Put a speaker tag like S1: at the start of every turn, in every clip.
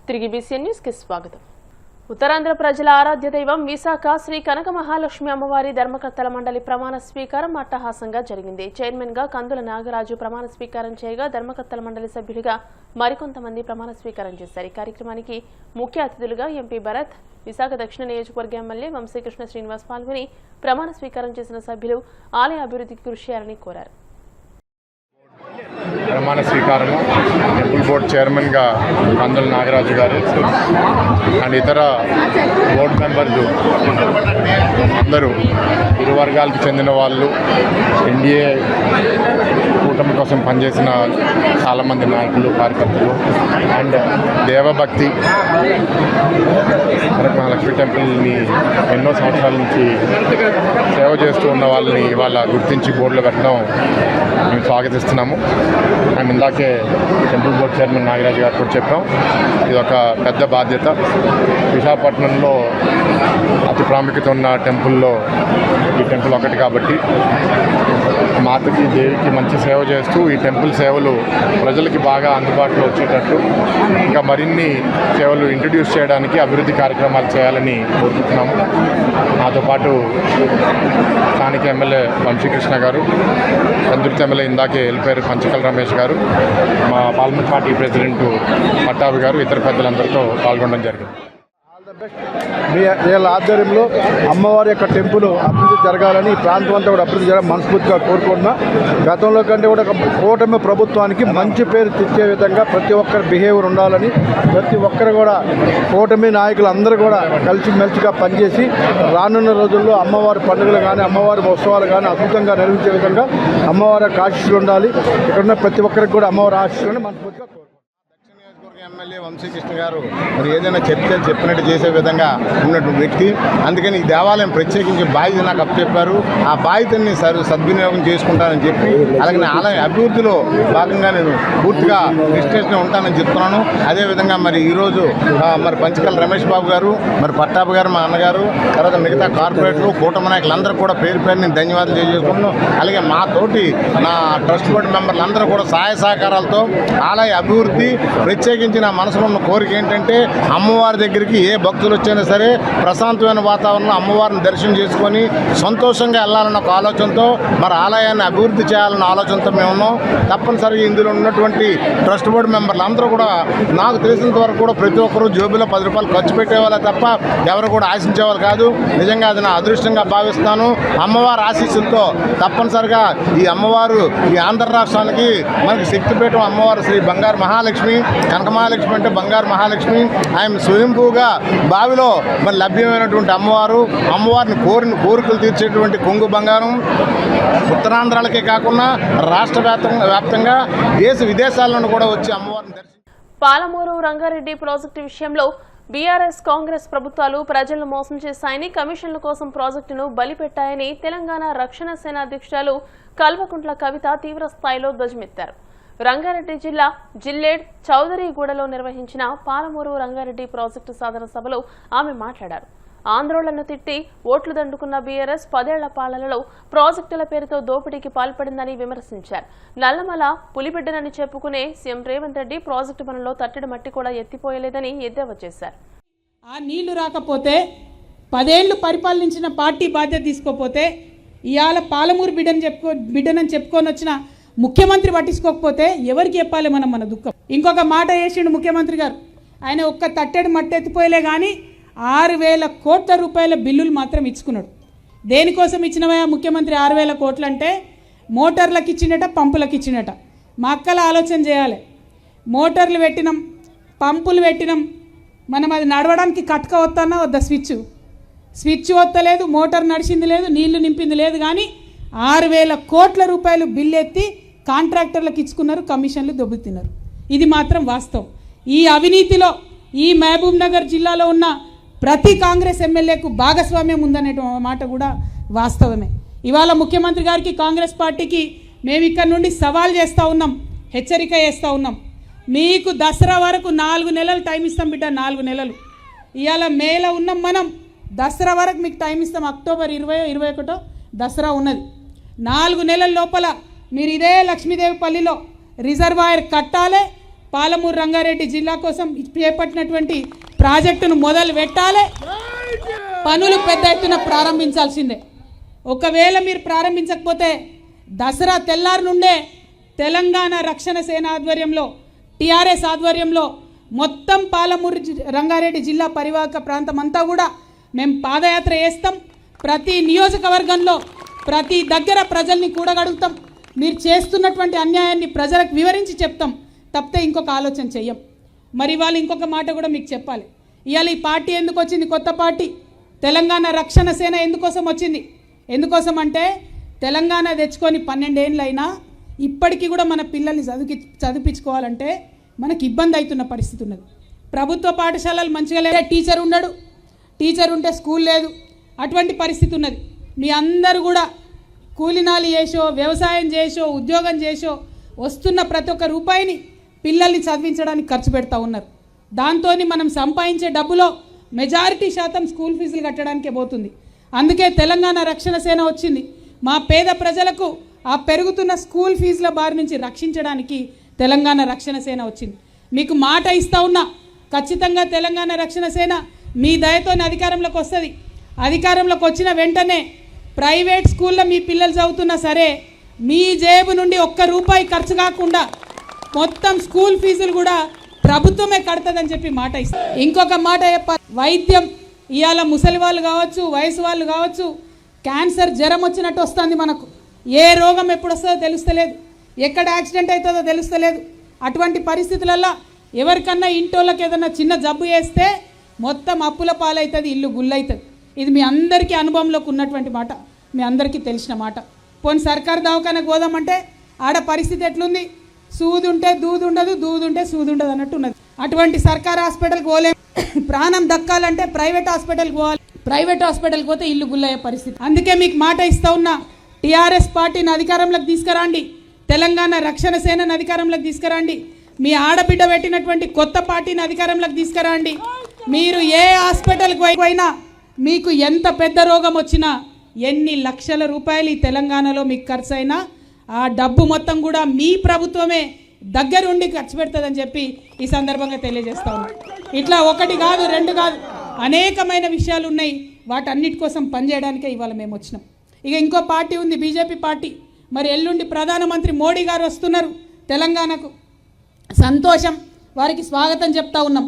S1: తిరిగి BCN news కి స్వాగతం. ఉత్తరాంధ్ర ప్రజల ఆరాధ్య దైవం విశాఖ శ్రీ కనక మహాలక్ష్మి అమ్మవారి ధర్మకర్తల మండలి ప్రమాణ స్వీకారం అట్టహాసంగా జరిగింది. చైర్మన్ గా కందుల నాగరాజు ప్రమాణ స్వీకారం చేయగా ధర్మకర్తల మండలి సభ్యుడిగా మరికొంతమంది ప్రమాణ స్వీకారం చేశారు. ఈ కార్యక్రమానికి ముఖ్య అతిథులుగా ఎంపీ భరత్, విశాఖ దక్షిణ నియోజకవర్గ ఎమ్మెల్యే వంశీకృష్ణ శ్రీనివాస్ పాల్గొని ప్రమాణ స్వీకారం చేసిన సభ్యులు ఆలయ అభివృద్ధికి కృషి చేయాలని కోరారు.
S2: ప్రమాణ స్వీకారము టెంపుల్ బోర్డు చైర్మన్గా కందుల నాగరాజు గారు అండ్ ఇతర బోర్డు మెంబర్లు అందరూ ఇరు వర్గాలకు చెందిన వాళ్ళు, ఎన్డీఏ కూటమి కోసం పనిచేసిన చాలామంది నాయకులు, కార్యకర్తలు అండ్ దేవభక్తి లక్ష్మీ టెంపుల్ని ఎన్నో సంవత్సరాల నుంచి సేవ చేస్తూ ఉన్న వాళ్ళని ఇవాళ గుర్తించి బోర్డులో పెట్టడం మేము స్వాగతిస్తున్నాము. అండ్ ఇందాకే టెంపుల్ బోర్డు చైర్మన్ నాగరాజు గారు కూడా చెప్పాం, ఇది ఒక పెద్ద బాధ్యత. విశాఖపట్నంలో అతి ప్రాముఖ్యత ఉన్న టెంపుల్లో ఈ టెంపుల్ ఒకటి కాబట్టి మాతకి, దేవికి మంచి సేవ చేస్తూ ఈ టెంపుల్ సేవలు ప్రజలకి బాగా అందుబాటులో వచ్చేటట్టు ఇంకా మరిన్ని సేవలు ఇంట్రడ్యూస్ చేయడానికి అభివృద్ధి కార్యక్రమాలు చేయాలని కోరుకుంటున్నాము. నాతో పాటు స్థానిక ఎమ్మెల్యే వంశీకృష్ణ గారు, చంద్రుతి ఎమ్మెల్యే ఇందాకే వెళ్ళిపోయారు పంచకల రమేష్ గారు, మా పార్లమెంట్ పార్టీ ప్రెసిడెంట్ పట్టాభి గారు, ఇతర పెద్దలందరితో పాల్గొనడం జరిగింది.
S3: వీళ్ళ ఆధ్వర్యంలో అమ్మవారి యొక్క టెంపుల్ అభివృద్ధి జరగాలని, ఈ ప్రాంతం అంతా కూడా అభివృద్ధి జరగాలని మనస్ఫూర్తిగా కోరుకుంటున్నా. గతంలో కంటే కూడా కూటమి ప్రభుత్వానికి మంచి పేరు తెచ్చే విధంగా ప్రతి ఒక్కరి బిహేవియర్ ఉండాలని, ప్రతి ఒక్కరు కూడా కూటమి నాయకులు అందరూ కూడా కలిసిమెలిసిగా పనిచేసి రానున్న రోజుల్లో అమ్మవారి పండుగలు కానీ, అమ్మవారి ఉత్సవాలు కానీ అద్భుతంగా నిర్వహించే విధంగా అమ్మవారి ఆశీస్సులు ఉండాలి. ఇక్కడున్న ప్రతి ఒక్కరికి కూడా అమ్మవారి ఆశీస్సులను మనస్ఫూర్తిగా
S4: ఎమ్మెల్యే వంశీకృష్ణ గారు మరి ఏదైనా చెప్పినట్టు చేసే విధంగా ఉన్నటువంటి వ్యక్తి. అందుకని ఈ దేవాలయం ప్రత్యేకించి బాధ్యత నాకు అప్పచెప్పారు. ఆ బాధ్యతని సద్వినియోగం చేసుకుంటానని చెప్పి, అలాగే ఆలయ అభివృద్ధిలో భాగంగా నేను పూర్తిగా నిష్ఠగా ఉంటానని చెప్తున్నాను. అదేవిధంగా మరి ఈరోజు మరి పంచకల రమేష్ బాబు గారు, మరి పట్టాభి గారు, మా అన్నగారు, తర్వాత మిగతా కార్పొరేటర్లు, కూటమి నాయకులందరూ కూడా పేరు పేరు నేను ధన్యవాదాలు తెలియజేసుకుంటున్నాను. అలాగే మా తోటి నా ట్రస్ట్ బోర్డు మెంబర్లు అందరూ కూడా సహాయ సహకారాలతో ఆలయ అభివృద్ధి, ప్రత్యేకించి నా మనసులో ఉన్న కోరిక ఏంటంటే అమ్మవారి దగ్గరికి ఏ భక్తులు వచ్చినా సరే ప్రశాంతమైన వాతావరణంలో అమ్మవారిని దర్శనం చేసుకొని సంతోషంగా వెళ్ళాలన్న ఒక ఆలోచనతో, మరి ఆలయాన్ని అభివృద్ధి చేయాలన్న ఆలోచనతో మేము ఉన్నాం. తప్పనిసరిగా ఇందులో ఉన్నటువంటి ట్రస్ట్ బోర్డు మెంబర్లు అందరూ కూడా నాకు తెలిసినంత వరకు కూడా ప్రతి ఒక్కరూ జోబులో 10 రూపాయలు ఖర్చు పెట్టేవాళ్ళే తప్ప ఎవరు కూడా ఆశించేవాళ్ళు కాదు. నిజంగా అది నా అదృష్టంగా భావిస్తాను. అమ్మవారి ఆశీస్సులతో తప్పనిసరిగా ఈ అమ్మవారు ఈ ఆంధ్ర రాష్ట్రానికి మనకి శక్తిపీఠం అమ్మవారు శ్రీ బంగారు మహాలక్ష్మి, కనక మహాలక్ష్మి అంటే బంగారు మహాలక్ష్మి. ఆయన స్వయంభూగా బావిలో మరి లభ్యమైనటువంటి అమ్మవారిని కోరికలు తీర్చేటువంటి కొంగు బంగారం. ఉత్తరాంధ్రాలకే కాకుండా రాష్ట్ర వ్యాప్తంగా దేశ విదేశాలను కూడా వచ్చి అమ్మవారిని
S1: పాలమూరు రంగారెడ్డి ప్రాజెక్టు విషయంలో బీఆర్ఎస్, కాంగ్రెస్ ప్రభుత్వాలు ప్రజలను మోసం చేశాయని, కమిషన్ల కోసం ప్రాజెక్టును బలిపెట్టాయని తెలంగాణ రక్షణ సేన అధ్యక్షురాలు కల్వకుంట్ల కవిత తీవ్ర స్థాయిలో ధ్వజమెత్తారు. రంగారెడ్డి జిల్లా జిల్లేడ్ చౌదరిగూడలో నిర్వహించిన పాలమూరు రంగారెడ్డి ప్రాజెక్టు సాధన సభలో ఆమె మాట్లాడారు. ఆందోళనను తిట్టి ఓట్లు దండుకున్న బీఆర్ఎస్ 10 ఏళ్ల పాలనలో ప్రాజెక్టుల పేరుతో దోపిడీకి పాల్పడిందని విమర్శించారు. నల్లమల పులిబిడ్డనని చెప్పుకునే సీఎం రేవంత్ రెడ్డి ప్రాజెక్టు పనుల్లో తట్టడి మట్టి కూడా ఎత్తిపోయలేదని ఎద్దేవా చేశారు.
S5: ఆ నీళ్లు రాకపోతే 10 ఏళ్లు పరిపాలించిన పార్టీ బాధ్యత తీసుకోకపోతే, ఇవాళ పాలమూరు బిడ్డనని చెప్పుకొని వచ్చిన ముఖ్యమంత్రి పట్టించుకోకపోతే ఎవరికి చెప్పాలి మన దుఃఖం. ఇంకొక మాట వేసిండు ముఖ్యమంత్రి గారు, ఆయన ఒక్క తట్టెడు మట్టి ఎత్తిపోయలే కానీ 6,000 కోట్ల రూపాయల బిల్లులు మాత్రం ఇచ్చుకున్నాడు. దేనికోసం ఇచ్చినవా ముఖ్యమంత్రి 6,000 కోట్లు అంటే? మోటార్లకు ఇచ్చినట, పంపులకు ఇచ్చినట. మా అక్కల ఆలోచన చేయాలి. మోటార్లు పెట్టినాం, పంపులు పెట్టినాం, మనం అది నడవడానికి కట్క వస్తానా వద్దా? స్విచ్ వస్తలేదు, మోటార్ నడిచింది లేదు, నీళ్లు నింపింది లేదు. కానీ 6,000 కోట్ల రూపాయలు బిల్లు ఎత్తి కాంట్రాక్టర్లకు ఇచ్చుకున్నారు, కమిషన్లు దొబ్బుతున్నారు. ఇది మాత్రం వాస్తవం. ఈ అవినీతిలో ఈ మహబూబ్ నగర్ జిల్లాలో ఉన్న ప్రతి కాంగ్రెస్ ఎమ్మెల్యేకు భాగస్వామ్యం ఉందనే మాట కూడా వాస్తవమే. ఇవాళ ముఖ్యమంత్రి గారికి, కాంగ్రెస్ పార్టీకి మేము ఇక్కడ నుండి సవాల్ చేస్తూ ఉన్నాం, హెచ్చరిక చేస్తూ ఉన్నాం. మీకు దసరా వరకు 4 నెలలు టైం ఇస్తాం బిడ్డ, 4 నెలలు. ఇవాళ మేలో ఉన్నాం మనం, దసరా వరకు మీకు టైం ఇస్తాం. అక్టోబర్ 20, 21 దసరా ఉన్నది. 4 నెలల లోపల మీరు ఇదే లక్ష్మీదేవిపల్లిలో రిజర్వాయర్ కట్టాలి, పాలమూరు రంగారెడ్డి జిల్లా కోసం చేపట్టినటువంటి ప్రాజెక్టును మొదలు పెట్టాలి. పనులు పెద్ద ఎత్తున ప్రారంభించాల్సిందే. ఒకవేళ మీరు ప్రారంభించకపోతే దసరా తెల్లారి నుండే తెలంగాణ రక్షణ సేన ఆధ్వర్యంలో టీఆర్ఎస్ ఆధ్వర్యంలో మొత్తం పాలమూరు రంగారెడ్డి జిల్లా పరివాహక ప్రాంతం అంతా కూడా మేము పాదయాత్ర చేస్తాం. ప్రతి నియోజకవర్గంలో ప్రతి దగ్గర ప్రజల్ని కూడగడుగుతాం. మీరు చేస్తున్నటువంటి అన్యాయాన్ని ప్రజలకు వివరించి చెప్తాం. తప్పితే ఇంకొక ఆలోచన చెయ్యం. మరి వాళ్ళు ఇంకొక మాట కూడా మీకు చెప్పాలి. ఇవాళ ఈ పార్టీ ఎందుకు వచ్చింది? కొత్త పార్టీ తెలంగాణ రక్షణ సేన ఎందుకోసం వచ్చింది? ఎందుకోసం అంటే తెలంగాణ తెచ్చుకొని 12 ఏళ్ళైనా ఇప్పటికీ కూడా మన పిల్లల్ని చదివించుకోవాలంటే మనకి ఇబ్బంది అవుతున్న పరిస్థితి ఉన్నది. ప్రభుత్వ పాఠశాలలు మంచిగా లేదా, టీచర్ ఉండడు, టీచర్ ఉంటే స్కూల్ లేదు, అటువంటి పరిస్థితి ఉన్నది. మీ అందరూ కూడా కూలినాలి చేసో వ్యవసాయం చేసో ఉద్యోగం చేసో వస్తున్న ప్రతి ఒక్క రూపాయిని పిల్లల్ని చదివించడానికి ఖర్చు పెడతా ఉన్నారు. దాంతో మనం సంపాదించే డబ్బులో మెజారిటీ శాతం స్కూల్ ఫీజులు కట్టడానికే పోతుంది. అందుకే తెలంగాణ రక్షణ సేన వచ్చింది. మా పేద ప్రజలకు ఆ పెరుగుతున్న స్కూల్ ఫీజుల బారి నుంచి రక్షించడానికి తెలంగాణ రక్షణ సేన వచ్చింది. మీకు మాట ఇస్తా ఉన్నా, ఖచ్చితంగా తెలంగాణ రక్షణ సేన మీ దయతో అధికారంలోకి వస్తుంది. అధికారంలోకి వచ్చిన వెంటనే ప్రైవేట్ స్కూల్లో మీ పిల్లలు చదువుతున్నా సరే మీ జేబు నుండి ఒక్క రూపాయి ఖర్చు కాకుండా మొత్తం స్కూల్ ఫీజులు కూడా ప్రభుత్వమే కడతదని చెప్పి మాట ఇస్తారు. ఇంకొక మాట చెప్పాలి, వైద్యం ఇవాళ ముసలి వాళ్ళు కావచ్చు, వయసు వాళ్ళు కావచ్చు, క్యాన్సర్ జ్వరం వచ్చినట్టు వస్తుంది. మనకు ఏ రోగం ఎప్పుడు వస్తుందో తెలుస్తలేదు, ఎక్కడ యాక్సిడెంట్ అవుతుందో తెలుస్తలేదు. అటువంటి పరిస్థితులలో ఎవరికన్నా ఇంటోళ్ళకి ఏదన్నా చిన్న జబ్బు చేస్తే మొత్తం అప్పుల పాలవుతుంది, ఇల్లు గుల్లవుతుంది. ఇది మీ అందరికీ అనుభవంలోకి ఉన్నటువంటి మాట, మీ అందరికీ తెలిసిన మాట. పోనీ సర్కారు దవాఖానకు పోదామంటే ఆడ పరిస్థితి ఎట్లుంది? సూది ఉంటే దూది ఉండదు, దూది ఉంటే సూది ఉండదు అన్నట్టు ఉన్నది. అటువంటి సర్కారు హాస్పిటల్కి పోలేము. ప్రాణం దక్కాలంటే ప్రైవేట్ హాస్పిటల్కి పోవాలి. ప్రైవేట్ హాస్పిటల్కి పోతే ఇల్లు గుల్లయ్యే పరిస్థితి. అందుకే మీకు మాట ఇస్తా ఉన్నా, టీఆర్ఎస్ పార్టీని అధికారంలోకి తీసుకురండి, తెలంగాణ రక్షణ సేనను అధికారంలోకి తీసుకురండి, మీ ఆడబిడ్డ పెట్టినటువంటి కొత్త పార్టీని అధికారంలోకి తీసుకురండి. మీరు ఏ హాస్పిటల్కి పోయినా మీకు ఎంత పెద్ద రోగం వచ్చినా ఎన్ని లక్షల రూపాయలు ఈ తెలంగాణలో మీకు ఖర్చు అయినా ఆ డబ్బు మొత్తం కూడా మీ ప్రభుత్వమే దగ్గరుండి ఖర్చు పెడుతుందని చెప్పి ఈ సందర్భంగా తెలియజేస్తా ఉన్నాను. ఇట్లా ఒకటి కాదు, రెండు కాదు, అనేకమైన విషయాలు ఉన్నాయి. వాటన్నిటి కోసం పనిచేయడానికే ఇవాళ మేము వచ్చినాం. ఇక ఇంకో పార్టీ ఉంది, బీజేపీ పార్టీ. మరి ఎల్లుండి ప్రధానమంత్రి మోడీ గారు వస్తున్నారు తెలంగాణకు. సంతోషం, వారికి స్వాగతం చెప్తా ఉన్నాం.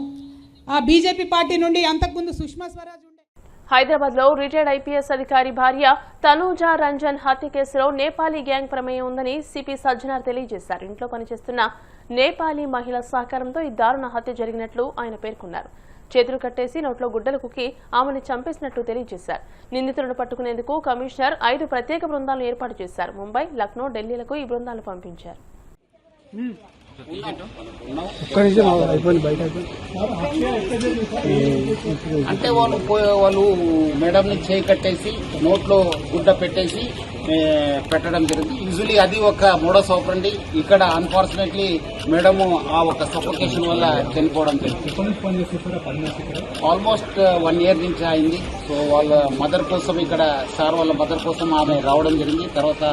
S5: ఆ బీజేపీ పార్టీ నుండి అంతకుముందు సుష్మా స్వరాజ్ ఉండే.
S1: హైదరాబాద్ లో రిటైర్డ్ ఐపీఎస్ అధికారి భార్య తనూజా రంజన్ హత్య కేసులో నేపాలీ గ్యాంగ్ ప్రమేయం ఉందని సిపి సజ్జనార్ తెలియజేశారు. ఇంట్లో పనిచేస్తున్న నేపాలీ మహిళ సహకారంతో ఈ దారుణ హత్య జరిగినట్లు ఆయన పేర్కొన్నారు. చేతులు కట్టేసి నోట్లో గుడ్డలు కుక్కి ఆమెను చంపేసినట్లు తెలియజేశారు. నిందితులను పట్టుకునేందుకు కమిషనర్ 5 ప్రత్యేక బృందాలను ఏర్పాటు చేశారు. ముంబై, లక్నో, ఢిల్లీలకు ఈ బృందాలను పంపించారు.
S6: అంటే వాళ్ళు మేడంని చేయి కట్టేసి నోట్లో గుడ్డ పెట్టేసి పెట్టడం జరిగింది. యూజువలీ అది ఒక మోడస్ ఆపరండి. ఇక్కడ అన్ఫార్చునేట్లీ మేడము ఆ ఒక సఫోకేషన్ వల్ల చనిపోవడం జరిగింది. ఆల్మోస్ట్ 1 year నుంచి అయింది. సో వాళ్ళ మదర్ కోసం ఇక్కడ సార్ వాళ్ళ మదర్ కోసం ఆమె రావడం జరిగింది. తర్వాత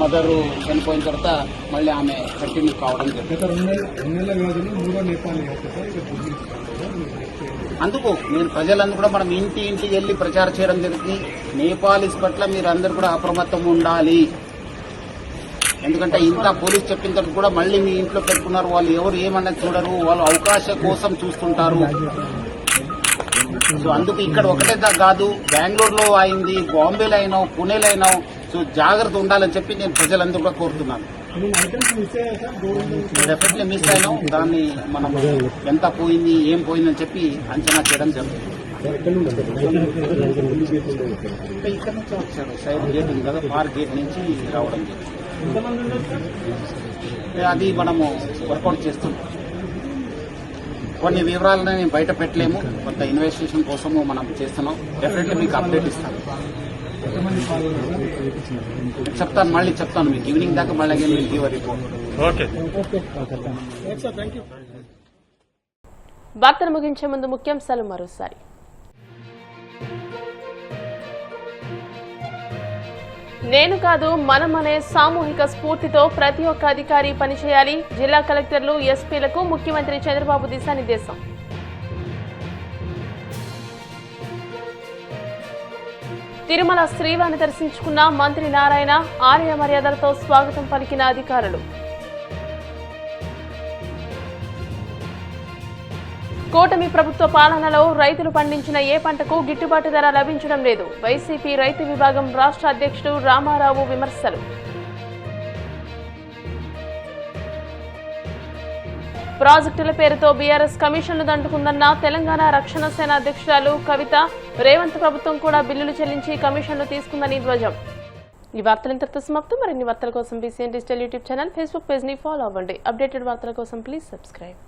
S6: మదర్ చనిపోయిన తర్వాత మళ్ళీ ఆమె కంటిన్యూ కావడం జరిగింది. అందుకు నేను ప్రజలందరూ కూడా మనం ఇంటికి వెళ్లి ప్రచారం చేయడం జరిగింది. నేపాలీస్ పట్ల మీరు అందరూ కూడా అప్రమత్తం ఉండాలి. ఎందుకంటే ఇంత పోలీస్ చెప్పిన తర్వాత కూడా మళ్ళీ మీ ఇంట్లో పెట్టుకున్నారు. వాళ్ళు ఎవరు ఏమన్నది చూడరు, వాళ్ళు అవకాశం కోసం చూస్తుంటారు. సో అందుకు ఇక్కడ ఒకటే కాదు, బెంగళూరులో అయింది, బాంబేలో అయినావు, పూణేలో అయినావు. సో జాగ్రత్త ఉండాలని చెప్పి నేను ప్రజలందరూ కూడా కోరుతున్నాను. డెఫినెట్లీ మిస్ అయినాం. దాన్ని మనం ఎంత పోయింది, ఏం పోయిందని చెప్పి అంచనా చేయడం జరుగుతుంది. ఇక్కడ నుంచి వచ్చాడు, సైడ్ గేట్ ఉంది కదా, పార్క్ గేట్ నుంచి రావడం జరిగింది. అది మనము వర్కౌట్ చేస్తున్నాం. కొన్ని వివరాలను నేను బయట పెట్టలేము, కొంత ఇన్వెస్టిగేషన్ కోసము మనం చేస్తున్నాం. డెఫినెట్లీ మీకు అప్డేట్ ఇస్తాను, చెప్తాను, మళ్ళీ చెప్తాను మీకు ఈవినింగ్ దాకా. మళ్ళీ విల్ గివ్ ఎ రిపోర్ట్.
S1: వార్తలు ముగించే ముందు ముఖ్యాంశాలు మరోసారి. నేను కాదు మనం అనే సామూహిక స్ఫూర్తితో ప్రతి ఒక్క అధికారి పనిచేయాలి. జిల్లా కలెక్టర్లు, ఎస్పీలకు ముఖ్యమంత్రి చంద్రబాబు దిశానిర్దేశం. తిరుమల శ్రీవారిని దర్శించుకున్న మంత్రి నారాయణ, ఆలయ మర్యాదలతో స్వాగతం పలికిన అధికారులు. కూటమి ప్రభుత్వ పాలనలో రైతులు పండించిన ఏ పంటకు గిట్టుబాటు ధర లభించడం లేదు. వైసీపీ రైతు విభాగం రాష్ట్ర అధ్యక్షుడు రామారావు విమర్శలు. ప్రాజెక్టుల పేరుతో బీఆర్ఎస్ కమిషన్లు దండుకుందన్న తెలంగాణ రక్షణ సేన అధ్యక్షురాలు కవిత. రేవంత్ ప్రభుత్వం కూడా బిల్లులు చెల్లించి కమిషన్లు తీసుకుందని ధ్వజం. ఈ వార్తలు ఇంతటితో సమాప్తం. మరిన్ని వార్తల కోసం BCN digital YouTube channel, Facebook page ని ఫాలో అవ్వండి. అప్డేటెడ్ వార్తల కోసం ప్లీజ్ సబ్స్క్రైబ్.